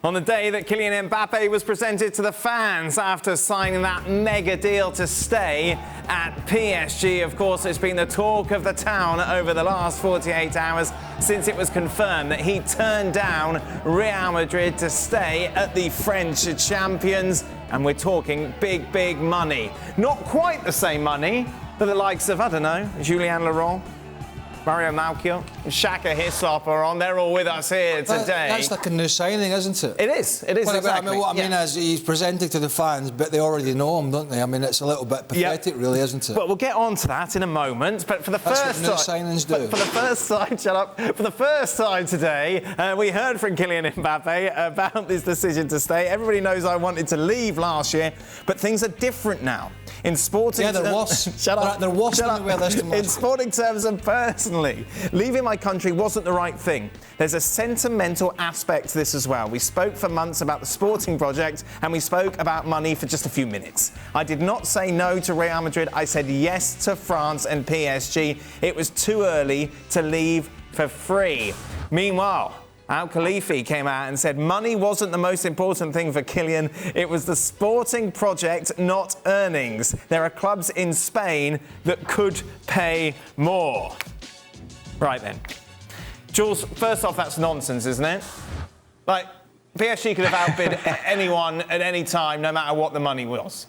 On the day that Kylian Mbappe was presented to the fans after signing that mega deal to stay at PSG, of course, it's been the talk of the town over the last 48 hours since it was confirmed that he turned down Real Madrid to stay at the French champions. And we're talking big, big money. Not quite the same money that the likes of, I don't know, Julien Laurens, Melchiot, Shaka, Hislop are on. They're all with us here today. That's like a new signing, isn't it? It is. It is, exactly. What I mean is he's presenting to the fans, but they already know him, don't they? I mean, it's a little bit pathetic, really, isn't it? But we'll get on to that in a moment. But for the That's first what new signings do. For the first time, shut up. For the first time today, we heard from Kylian Mbappe about this decision to stay. Everybody knows I wanted to leave last year, but things are different now. In sporting terms... Yeah, there was. Shut up. There was In sporting terms and personally, leaving my country wasn't the right thing. There's a sentimental aspect to this as well. We spoke for months about the sporting project and we spoke about money for just a few minutes. I did not say no to Real Madrid. I said yes to France and PSG. It was too early to leave for free. Meanwhile, Al Khalifi came out and said money wasn't the most important thing for Kylian. It was the sporting project, not earnings. There are clubs in Spain that could pay more. Right then. Jules, first off, that's nonsense, isn't it? Like, PSG could have outbid anyone at any time, no matter what the money was.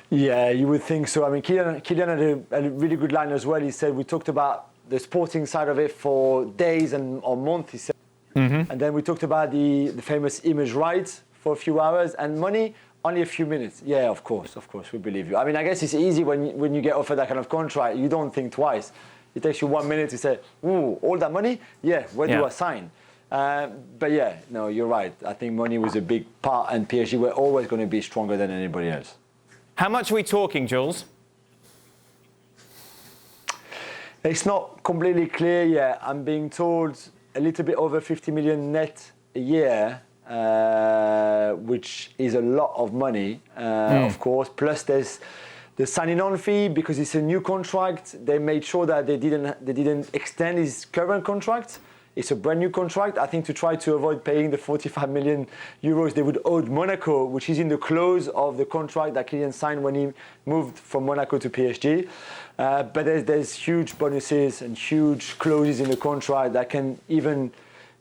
Yeah, you would think so. I mean, Kylian had a really good line as well. He said, we talked about the sporting side of it for days or months, he said. And then we talked about the famous image rights for a few hours, and money, only a few minutes. Yeah, of course, we believe you. I mean, I guess it's easy when you get offered that kind of contract, you don't think twice. It takes you 1 minute to say, ooh, all that money? Yeah, where do I sign? But yeah, no, you're right. I think money was a big part, and PSG were always going to be stronger than anybody else. How much are we talking, Jules? It's not completely clear yet. I'm being told a little bit over 50 million net a year, which is a lot of money, of course. Plus, there's the signing-on fee because it's a new contract. They made sure that they didn't extend his current contract. It's a brand new contract. I think to try to avoid paying the 45 million euros they would owe Monaco, which is in the clause of the contract that Kylian signed when he moved from Monaco to PSG. But there's huge bonuses and huge clauses in the contract that can even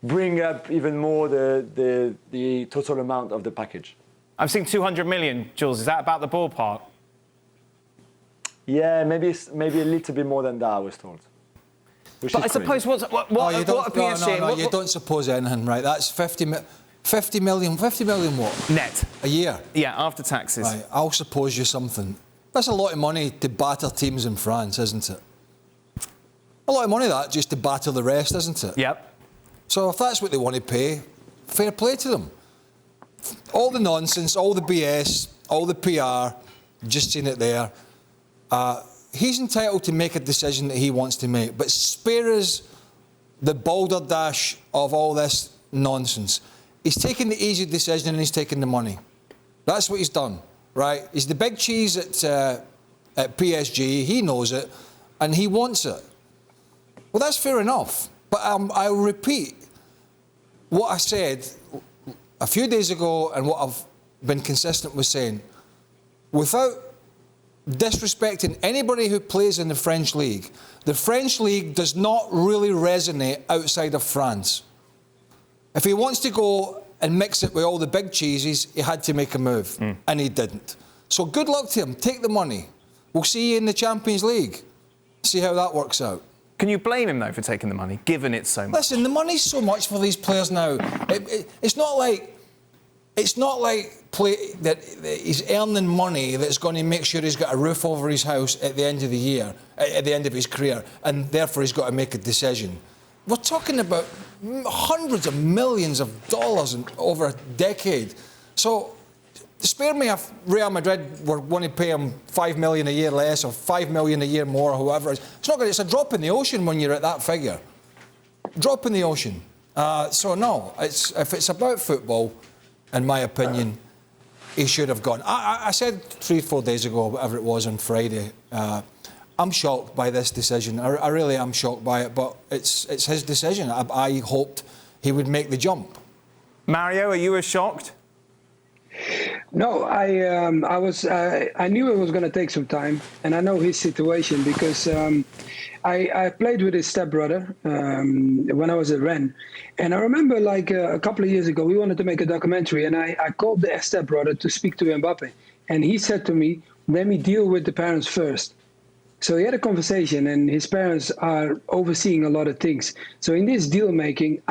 bring up even more the total amount of the package. I've seen 200 million, Jules. Is that about the ballpark? Yeah, maybe a little bit more than that, I was told. But I suppose what PSG... No, you don't suppose anything, right? That's 50 million what? Net. A year? Yeah, after taxes. Right, I'll suppose you something. That's a lot of money to batter teams in France, isn't it? A lot of money, that, just to batter the rest, isn't it? Yep. So if that's what they want to pay, fair play to them. All the nonsense, all the BS, all the PR, just seen it there. He's entitled to make a decision that he wants to make, but spare us the balderdash of all this nonsense. He's taken the easy decision and he's taken the money. That's what he's done, right? He's the big cheese at PSG, he knows it, and he wants it. Well, that's fair enough, but I'll repeat what I said a few days ago and what I've been consistent with saying. Without disrespecting anybody who plays in the French league, the French league does not really resonate outside of France. If he wants to go and mix it with all the big cheeses, he had to make a move, and he didn't. So good luck to him. Take the money. We'll see you in the Champions League. See how that works out. Can you blame him, though, for taking the money, given it's so much? Listen, the money's so much for these players now. It's not like that he's earning money that's going to make sure he's got a roof over his house at the end of the year, at the end of his career, and therefore he's got to make a decision. We're talking about hundreds of millions of dollars over a decade. So, spare me if Real Madrid were going to pay him 5 million a year less or 5 million a year more, or whoever. It's a drop in the ocean when you're at that figure. Drop in the ocean. So no, if it's about football, in my opinion, he should have gone. I said 3-4 days ago, whatever it was on Friday, I'm shocked by this decision. I really am shocked by it, but it's his decision. I hoped he would make the jump. Mario, are you as shocked? No, I knew it was going to take some time, and I know his situation because I played with his stepbrother when I was at Rennes, and I remember like a couple of years ago we wanted to make a documentary, and I called the stepbrother to speak to Mbappe, and he said to me, "Let me deal with the parents first." So he had a conversation, and his parents are overseeing a lot of things. So in this deal making,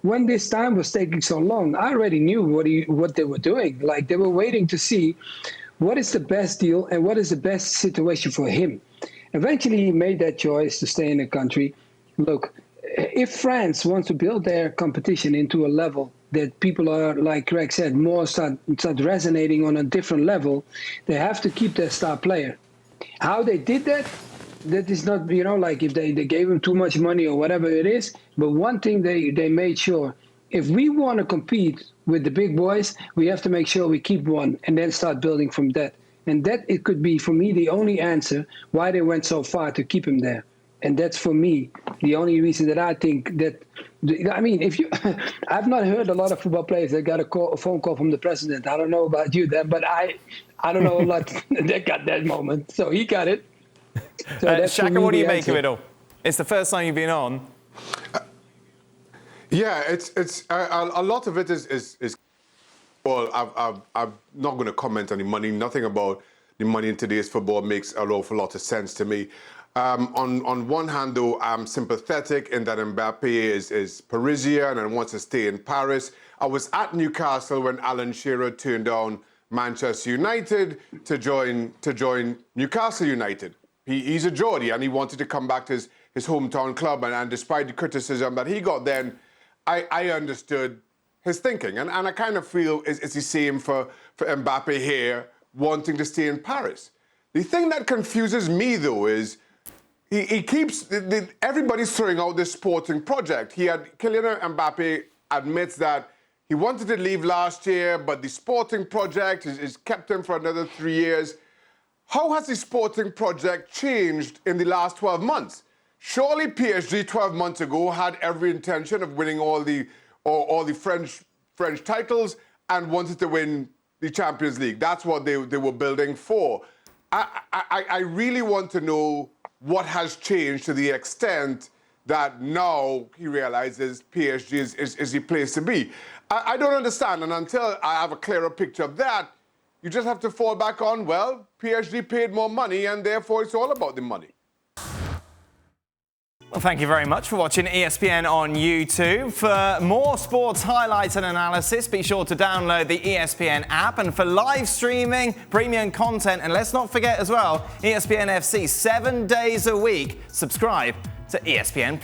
when this time was taking so long, I already knew what they were doing. Like they were waiting to see what is the best deal and what is the best situation for him. Eventually, he made that choice to stay in the country. Look, if France wants to build their competition into a level that people are, like Greg said, more start resonating on a different level, they have to keep their star player. How they did that is not, like if they gave him too much money or whatever it is. But one thing they made sure, if we want to compete with the big boys, we have to make sure we keep one and then start building from that. And that it could be, for me, the only answer why they went so far to keep him there. And that's, for me, the only reason that I think that, I mean, I've not heard a lot of football players that got a phone call from the president. I don't know about you, Dan, but I don't know a lot that got that moment. So he got it. So Shaka, what do you make of it all? It's the first time you've been on. Yeah, it's a lot of it is. Well, I'm not going to comment on the money. Nothing about the money in today's football makes an awful lot of sense to me. On one hand, though, I'm sympathetic in that Mbappe is Parisian and wants to stay in Paris. I was at Newcastle when Alan Shearer turned down Manchester United to join Newcastle United. He's a Geordie and he wanted to come back to his hometown club. And despite the criticism that he got then, I understood his thinking. And I kind of feel it's the same for Mbappe here, wanting to stay in Paris. The thing that confuses me, though, is he keeps... everybody's throwing out this sporting project. Kylian Mbappe admits that he wanted to leave last year, but the sporting project is kept him for another 3 years. How has the sporting project changed in the last 12 months? Surely PSG 12 months ago had every intention of winning all the French titles and wanted to win the Champions League. That's what they were building for. I really want to know what has changed to the extent that now he realizes PSG is the place to be. I don't understand, and until I have a clearer picture of that, you just have to fall back on, well, PSG paid more money and therefore it's all about the money. Well, thank you very much for watching ESPN on YouTube. For more sports highlights and analysis, be sure to download the ESPN app. And for live streaming, premium content, and let's not forget as well, ESPN FC 7 days a week. Subscribe to ESPN+.